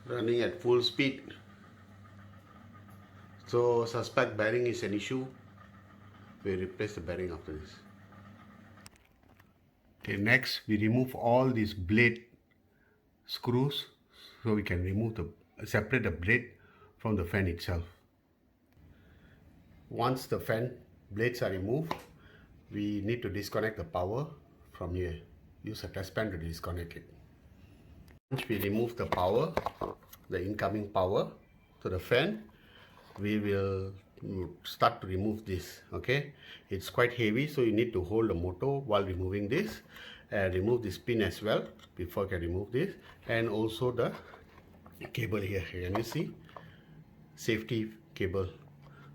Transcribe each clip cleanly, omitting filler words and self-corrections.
running at full speed. So suspect bearing is an issue. We replace the bearing after this. Okay, next we remove all these blade screws so we can remove separate the blade from the fan itself. Once the fan blades are removed, we need to disconnect the power from here. Use a test pen to disconnect it. Once we remove the power, the incoming power to the fan, we will start to remove this. Okay, it's quite heavy, so you need to hold the motor while removing this, and remove this pin as well before you can remove this, and also the cable here. Can you see? Safety cable,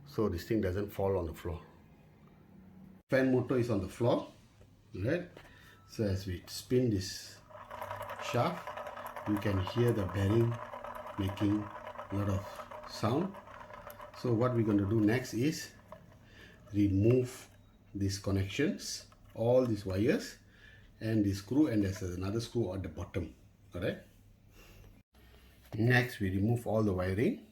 so this thing doesn't fall on the floor. Fan motor is on the floor, right? So as we spin this shaft, you can hear the bearing making a lot of sound. So what we're going to do next is remove these connections, all these wires and the screw, and there's another screw at the bottom. Alright. Next we remove all the wiring.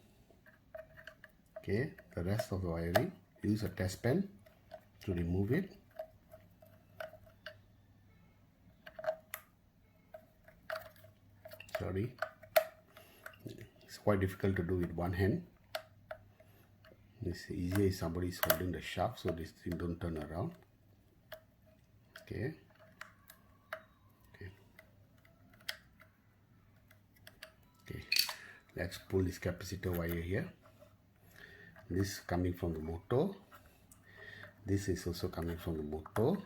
Okay, the rest of the wiring. Use a test pen to remove it. Sorry, it's quite difficult to do with one hand. It's easier if somebody is holding the shaft so this thing don't turn around. Okay. Okay. Let's pull this capacitor wire here. This coming from the motor. This is also coming from the motor.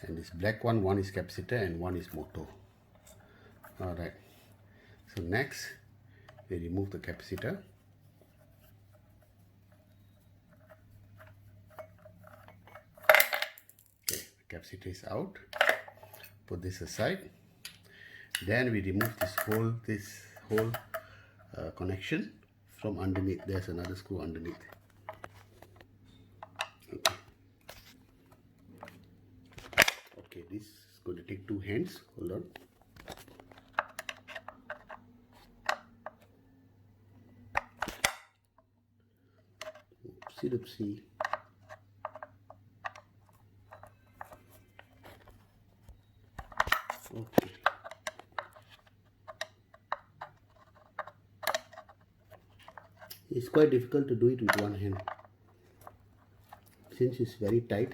And this black one is capacitor and one is motor. Alright. So next we remove the capacitor. Okay, the capacitor is out. Put this aside. Then we remove this whole connection from underneath. There's another screw underneath. Okay, this is going to take 2 hands. Hold on. Oopsie. Okay. It's quite difficult to do it with one hand since it's very tight.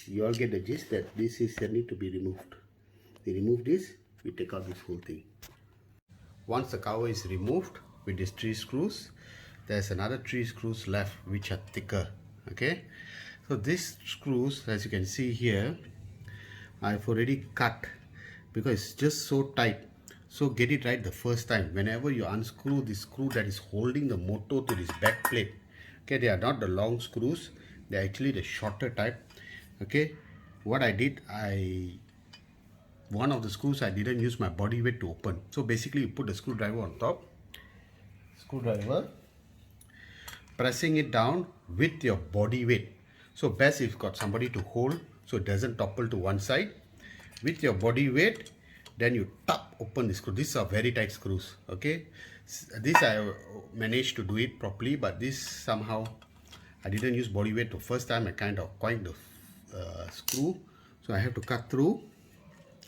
You all get the gist that this is need to be removed. We remove this, we take out this whole thing. Once the cover is removed with these 3 screws, there's another 3 screws left which are thicker. Okay, so these screws, as you can see here, I've already cut because it's just so tight. So get it right the first time. Whenever you unscrew the screw that is holding the motor to this back plate, okay, they are not the long screws, they are actually the shorter type. Okay, what I did, one of the screws I didn't use my body weight to open. So basically you put the screwdriver on top, pressing it down with your body weight. So best if you've got somebody to hold so it doesn't topple to one side. With your body weight, then you tap open the screw. These are very tight screws. Okay, this I managed to do it properly, but this somehow I didn't use body weight the first time. I kind of coined the screw, so I have to cut through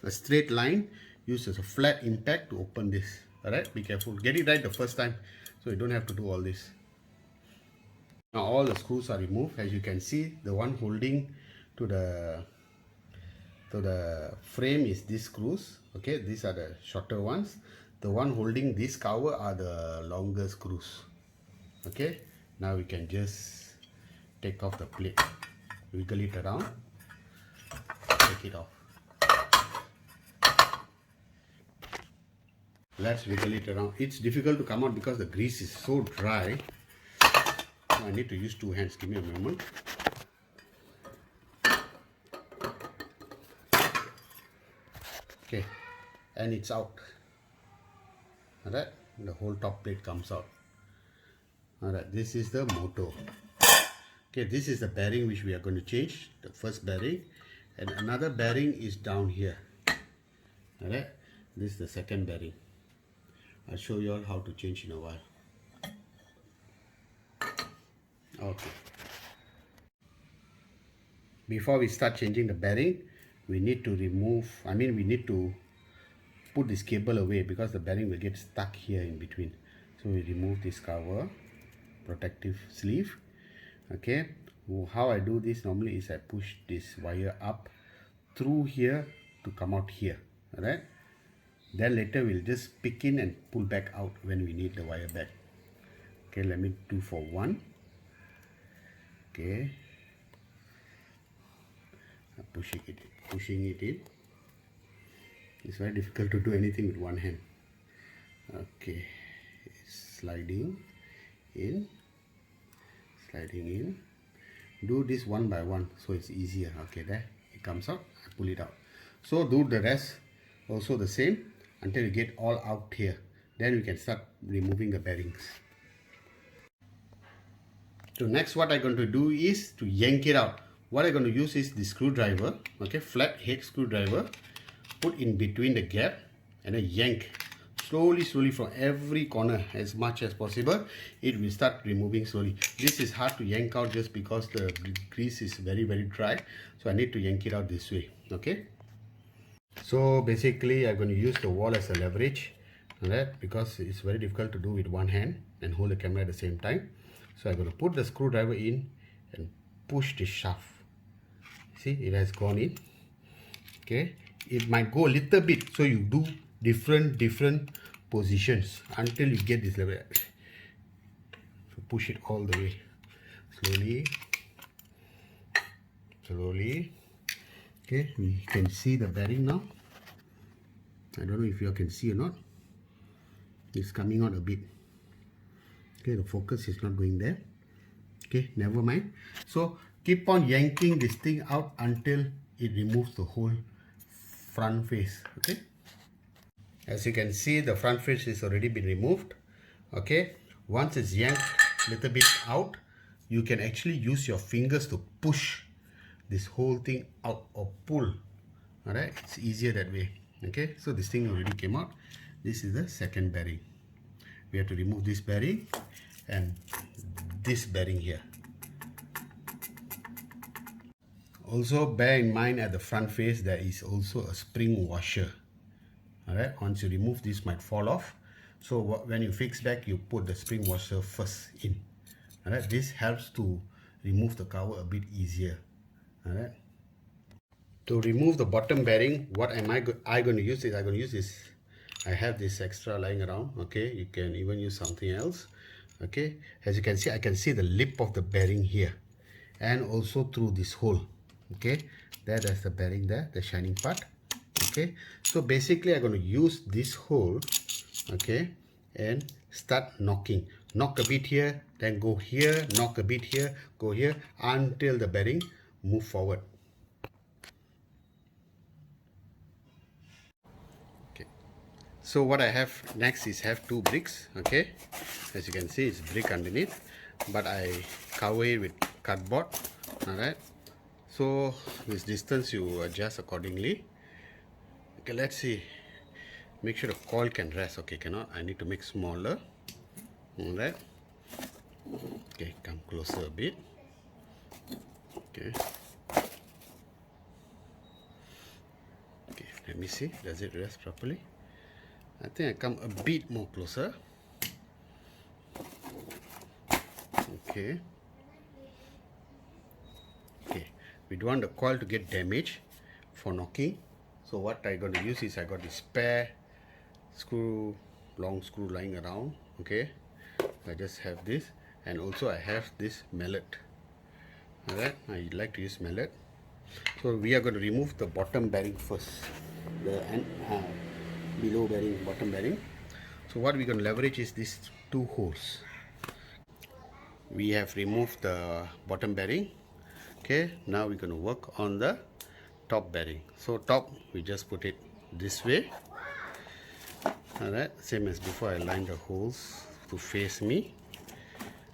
a straight line, use as a flat impact to open this. Alright, be careful, get it right the first time so you don't have to do all this. Now all the screws are removed. As you can see, the one holding to the frame is these screws. Okay, these are the shorter ones. The one holding this cover are the longer screws. Okay, now we can just take off the plate, wiggle it around, take it off. Let's wiggle it around. It's difficult to come out because the grease is so dry. So I need to use 2 hands. Give me a moment. Okay, and it's out. Alright, the whole top plate comes out. Alright, this is the motor. Okay, this is the bearing which we are going to change, the first bearing, and another bearing is down here. Alright, this is the second bearing. I'll show you all how to change in a while. Okay. Before we start changing the bearing, we need to we need to put this cable away because the bearing will get stuck here in between. So we remove this cover, protective sleeve. Okay, how I do this normally is I push this wire up through here to come out here. Alright, then later we'll just pick in and pull back out when we need the wire back. Okay, let me do for one. Okay, I'm pushing it in. It's very difficult to do anything with one hand. Okay, sliding in. Do this one by one so it's easier. Okay, there it comes out. I pull it out. So do the rest also the same until you get all out here. Then we can start removing the bearings. So next what I'm going to do is to yank it out. What I'm going to use is the screwdriver, okay, flat head screwdriver, put in between the gap and then yank slowly from every corner as much as possible. It will start removing slowly. This is hard to yank out just because the grease is very dry, so I need to yank it out this way. Okay, so basically I'm going to use the wall as a leverage, alright, because it's very difficult to do with one hand and hold the camera at the same time. So I'm going to put the screwdriver in and push the shaft. See, it has gone in. Okay, it might go a little bit, so you do different positions until you get this level. So push it all the way, slowly. Okay, we can see the bearing now. I don't know if you can see or not. It's coming out a bit. Okay, the focus is not going there. Okay, never mind. So keep on yanking this thing out until it removes the whole front face. Okay, as you can see, the front face is already been removed. Okay, once it's yanked a little bit out, you can actually use your fingers to push this whole thing out or pull. Alright, it's easier that way. Okay, so this thing already came out. This is the second bearing. We have to remove this bearing and this bearing here. Also bear in mind at the front face there is also a spring washer. Alright, once you remove this might fall off. So when you fix back, you put the spring washer first in. Alright, this helps to remove the cover a bit easier. Alright. To remove the bottom bearing, what am I going to use is I have this extra lying around. Okay, you can even use something else. Okay, as you can see, I can see the lip of the bearing here and also through this hole. Okay, there's the bearing there, the shining part. Okay, so basically I'm going to use this hole, okay, and start knocking. Knock a bit here, then go here, knock a bit here, go here until the bearing move forward. Okay, so what I have next is have two bricks. Okay, as you can see, it's brick underneath, but I cover it with cardboard. Alright, so this distance you adjust accordingly. Okay, let's see. Make sure the coil can rest. Okay, cannot. I need to make smaller. Alright. Okay, come closer a bit. Okay. Okay, let me see. Does it rest properly? I think I come a bit more closer. Okay. Okay. We don't want the coil to get damaged for knocking. So what I'm going to use is I got this spare screw, long screw lying around. Okay, I just have this, and also I have this mallet. Alright, I like to use mallet. So we are going to remove the bottom bearing first, the below bearing, bottom bearing. So what we're going to leverage is these two holes. We have removed the bottom bearing. Okay, now we're going to work on the top bearing. So top, we just put it this way. Alright, same as before, I line the holes to face me.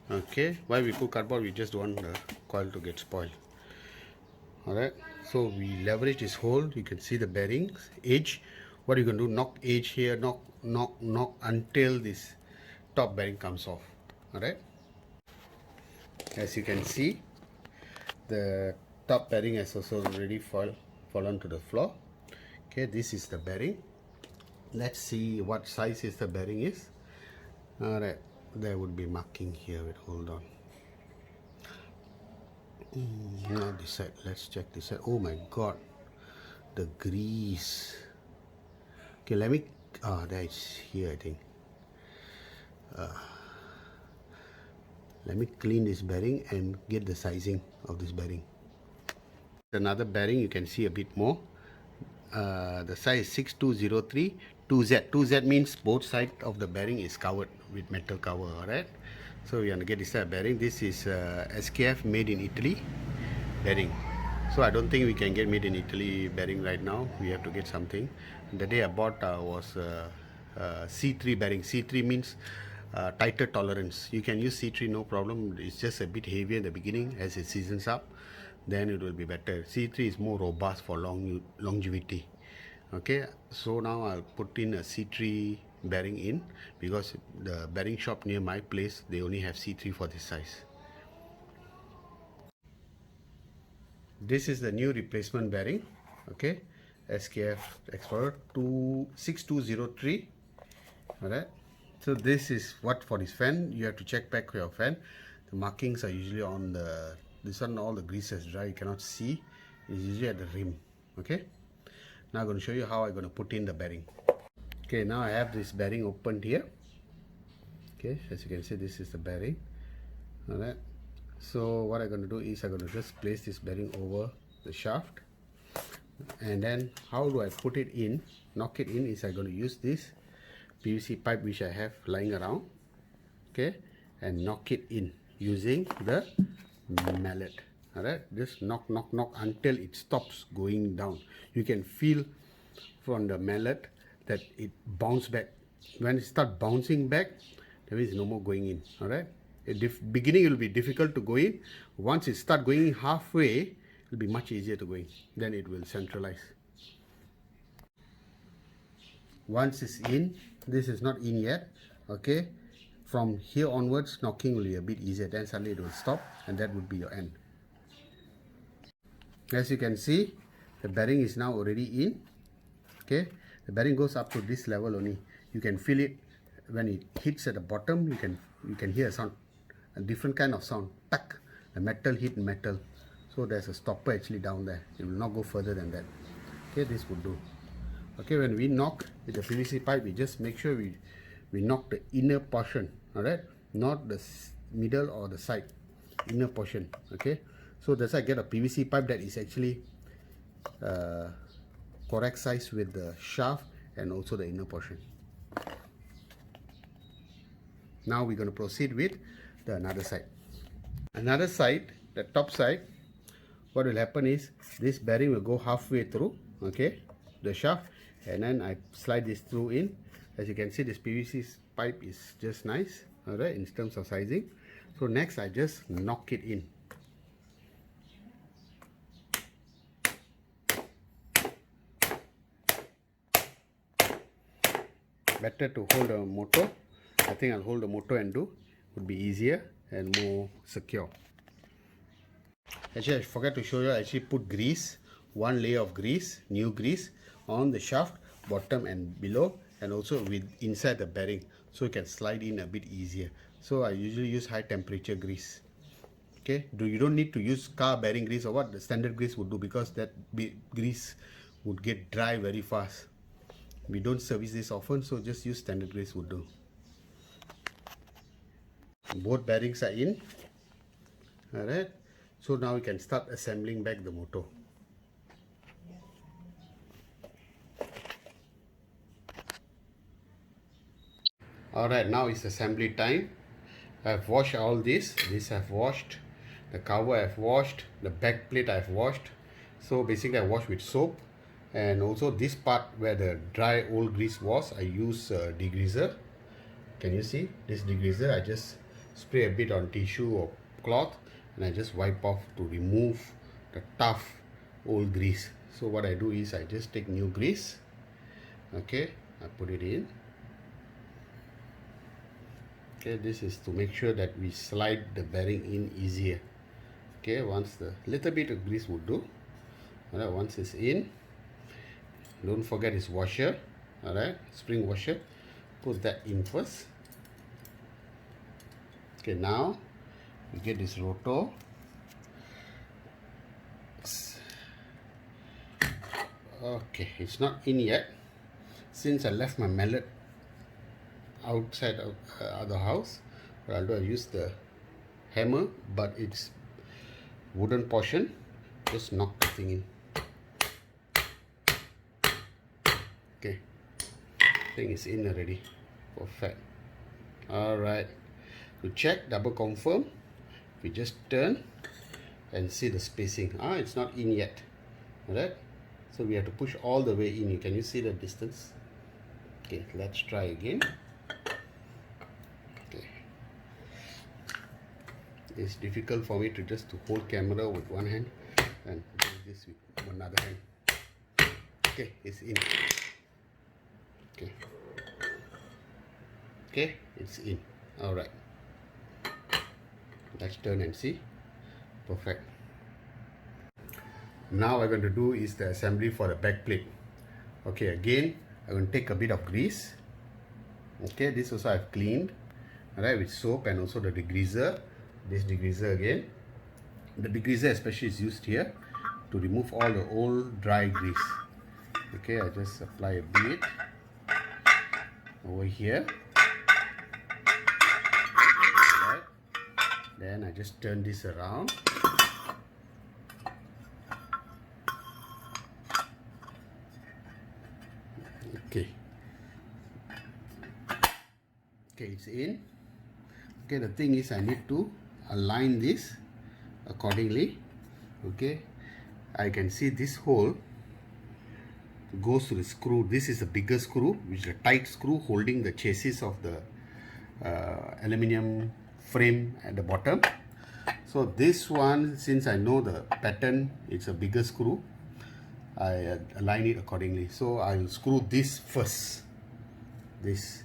Okay, why we put cardboard? We just don't want the coil to get spoiled. Alright, so we leverage this hole. You can see the bearings edge what you can do, knock edge here, knock until this top bearing comes off. Alright, as you can see, the top bearing has also already fallen to the floor. Okay, this is the bearing. Let's see what size is the bearing is. Alright, there would be marking here. Wait, hold on. Now this side, let's check this side. Oh my god, the grease. Okay, let me, that's here I think. Let me clean this bearing and get the sizing of this bearing. Another bearing, you can see a bit more. The size is 6203 2Z. 2Z means both sides of the bearing is covered with metal cover. Alright, so we are gonna get this type of bearing. This is SKF made in Italy bearing. So I don't think we can get made in Italy bearing right now. We have to get something. The day I bought was C3 bearing. C3 means tighter tolerance. You can use C3, no problem. It's just a bit heavier in the beginning. As it seasons up, then it will be better. C3 is more robust for longevity. Okay, so now I'll put in a C3 bearing in, because the bearing shop near my place, they only have C3 for this size. This is the new replacement bearing. Okay, SKF Explorer 6203. Alright, so this is what for this fan. You have to check back for your fan. The markings are usually on the, this one, all the grease is dry, you cannot see. It's usually at the rim. Okay, now I'm going to show you how I'm going to put in the bearing. Okay, now I have this bearing opened here. Okay, as you can see, this is the bearing. Alright, so what I'm going to do is I'm going to just place this bearing over the shaft, and then how do I put it in, knock it in, is I'm going to use this PVC pipe which I have lying around. Okay, and knock it in using the mallet. Alright, just knock until it stops going down. You can feel from the mallet that it bounce back. When it start bouncing back, that means no more going in. Alright, beginning it will be difficult to go in. Once it start going halfway, it will be much easier to go in. Then it will centralize. Once it's in, this is not in yet. Okay, from here onwards, knocking will be a bit easier. Then suddenly it will stop, and that would be your end. As you can see, the bearing is now already in. Okay, the bearing goes up to this level only. You can feel it when it hits at the bottom. You can hear a sound, a different kind of sound. Tuck, the metal hit metal. So there's a stopper actually down there. It will not go further than that. Okay, this would do. Okay, when we knock with the PVC pipe, we just make sure we knock the inner portion. Alright, not the middle or the side, inner portion. Okay, so that's why I get a PVC pipe that is actually correct size with the shaft and also the inner portion. Now we're going to proceed with the another side. Another side, the top side, what will happen is this bearing will go halfway through, okay, the shaft, and then I slide this through in. As you can see, this PVC pipe is just nice, alright, in terms of sizing. So next I just knock it in. Better to hold the motor. I think I'll hold the motor and do, would be easier and more secure. Actually, I forgot to show you, I actually put grease, one layer of grease, new grease, on the shaft, bottom and below, and also with inside the bearing, so you can slide in a bit easier. So I usually use high temperature grease. Okay, you don't need to use car bearing grease or what, the standard grease would do, because that grease would get dry very fast. We don't service this often, so just use standard grease would do. Both bearings are in. Alright, so now we can start assembling back the motor. Alright, now it's assembly time. I've washed all this. This I've washed. The cover I've washed. The back plate I've washed. So basically I washed with soap. And also this part where the dry old grease was, I use degreaser. Can you see this degreaser? I just spray a bit on tissue or cloth and I just wipe off to remove the tough old grease. So what I do is I just take new grease. Okay, I put it in. Okay, this is to make sure that we slide the bearing in easier. Okay, once the little bit of grease would do. Alright, once it's in, don't forget this washer. Alright, spring washer. Put that in first. Okay, now we get this rotor. Okay, it's not in yet. Since I left my mallet outside of the house, what I'll do, I'll use the hammer, but it's wooden portion. Just knock the thing in. Okay, thing is in already. Perfect. Alright, to check, double confirm, we just turn and see the spacing. It's not in yet. Alright, so we have to push all the way in. Can you see the distance? Okay, let's try again. Okay, it's difficult for me to just to hold camera with one hand and do this with another hand. Okay, it's in. Okay, okay, it's in. Alright, let's turn and see. Perfect. Now what I'm going to do is the assembly for the back plate. Okay, again I'm going to take a bit of grease. Okay, this also I've cleaned, alright, with soap and also the degreaser. This degreaser again. The degreaser especially is used here to remove all the old dry grease. Okay, I just apply a bit over here. Right. Then I just turn this around. Okay. Okay, it's in. Okay, the thing is I need to align this accordingly. Okay, I can see this hole goes to the screw. This is a bigger screw, which is a tight screw holding the chassis of the aluminium frame at the bottom. So this one, since I know the pattern, it's a bigger screw, I align it accordingly. So I'll screw this first. This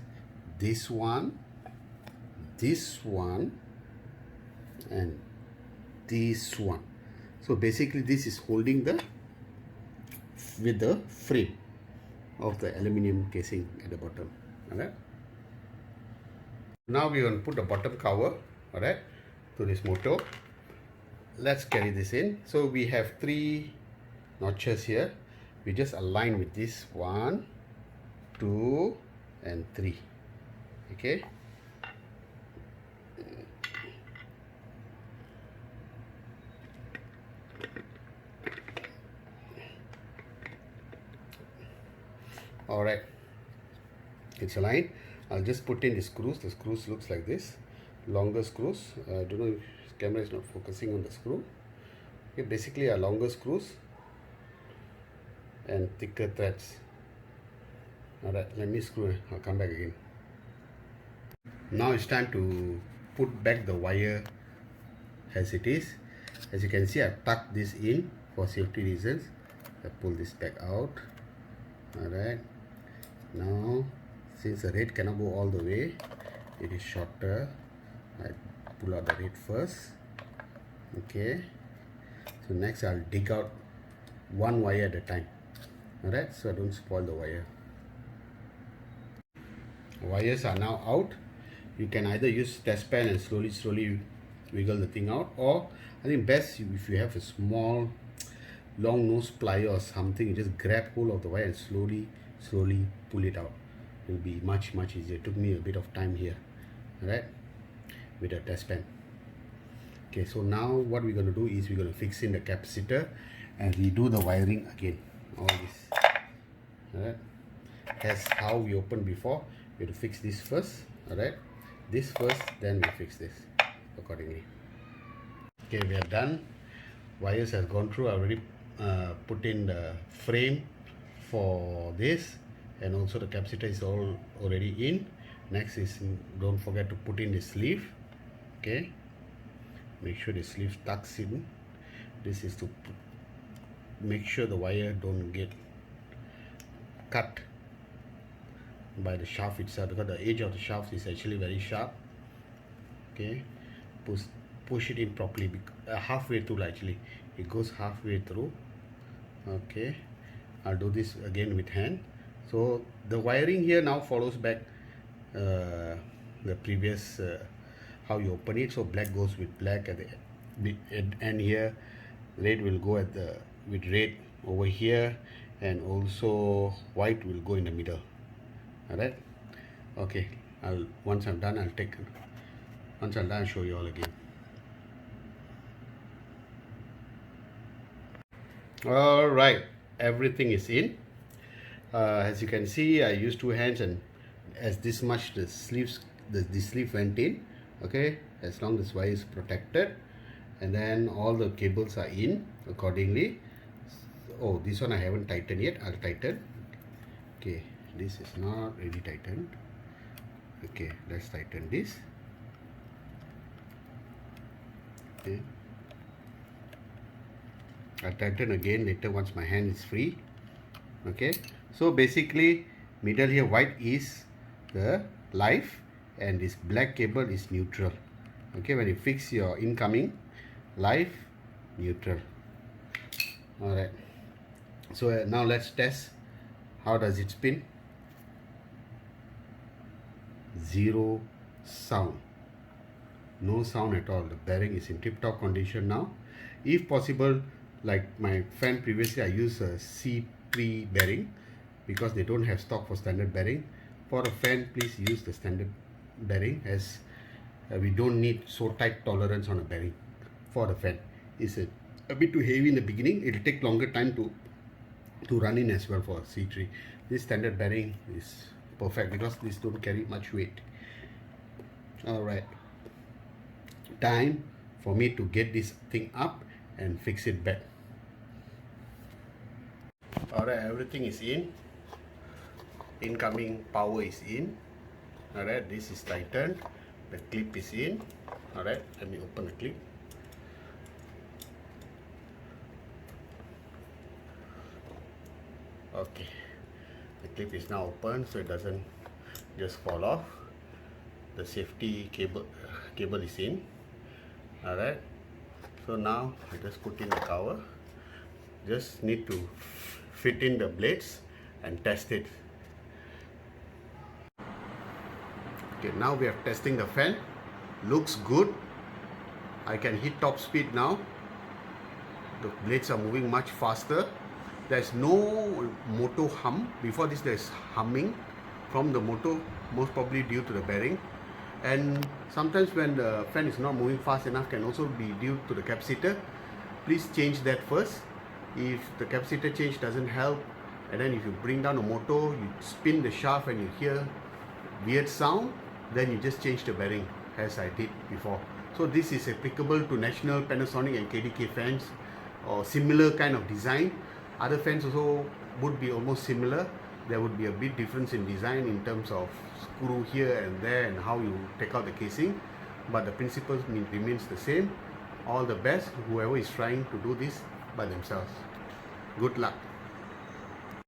one, and this one. So basically this is holding with the frame of the aluminium casing at the bottom. Alright. Now we're going to put the bottom cover, alright, to this motor. Let's carry this in. So we have 3 notches here. We just align with this 1, 2, and 3. Okay. Alright, it's aligned. I'll just put in the screws. The screws looks like this, longer screws. I don't know if the camera is not focusing on the screw. Okay, basically are longer screws and thicker threads. Alright, let me screw it. I'll come back again. Now it's time to put back the wire as it is. As you can see, I've tucked this in for safety reasons. I pull this back out. Alright, now since the red cannot go all the way, it is shorter. I pull out the red first. Okay, so next I'll dig out one wire at a time. Alright, so I don't spoil the wire. Wires are now out. You can either use test pen and slowly wiggle the thing out, or I think best if you have a small long nose plier or something, you just grab hold of the wire and slowly pull it out. It will be much easier. It took me a bit of time here, alright, with a test pen. Okay, so now what we're going to do is we're going to fix in the capacitor and redo the wiring again. All this, alright, as how we opened before. We have to fix this first, alright, this first, then we fix this accordingly. Okay, we are done. Wires has gone through. I already put in the frame for this, and also the capacitor is all already in. Next is, don't forget to put in the sleeve. Okay, make sure the sleeve tucks in. This is to make sure the wire don't get cut by the shaft itself, because the edge of the shaft is actually very sharp. Okay, push it in properly, halfway through actually, it goes halfway through. Okay, I'll do this again with hand. So the wiring here now follows back the previous how you open it. So black goes with black at the end here, red will go at the with red over here, and also white will go in the middle. All right, okay, once I'm done I'll show you all again. All right, everything is in. As you can see, I used two hands, and as this much the sleeve went in. Okay, as long as wire is protected, and then all the cables are in accordingly. Oh, this one I haven't tightened yet. I'll tighten. Okay, this is not really tightened. Okay, let's tighten this. Okay, I'll tighten again later once my hand is free. Okay, so basically middle here white is the live and this black cable is neutral. Okay, when you fix your incoming, live, neutral. All right, so now let's test how does it spin. Zero sound, no sound at all. The bearing is in tip-top condition now. If possible, like my fan previously, I use a C3 bearing because they don't have stock for standard bearing. For a fan, please use the standard bearing, as we don't need so tight tolerance on a bearing for the fan. It's a bit too heavy in the beginning. It will take longer time to run in as well for C3. This standard bearing is perfect because this don't carry much weight. All right, time for me to get this thing up and fix it back. All right, everything is in. Incoming power is in. All right, this is tightened. The clip is in. All right, let me open the clip. Okay, the clip is now open, so it doesn't just fall off. The safety cable is in. All right, so now I just put in the cover. Just need to fit in the blades and test it. Okay, now we are testing the fan. Looks good. I can hit top speed now. The blades are moving much faster. There's no motor hum. Before this there's humming from the motor, most probably due to the bearing. And sometimes when the fan is not moving fast enough, can also be due to the capacitor. Please change that first. If the capacitor change doesn't help, and then if you bring down the motor, you spin the shaft and you hear weird sound, then you just change the bearing as I did before. So this is applicable to national Panasonic and KDK fans or similar kind of design. Other fans also would be almost similar. There would be a bit difference in design in terms of screw here and there and how you take out the casing, but the principle remains the same. All the best whoever is trying to do this by themselves. Good luck.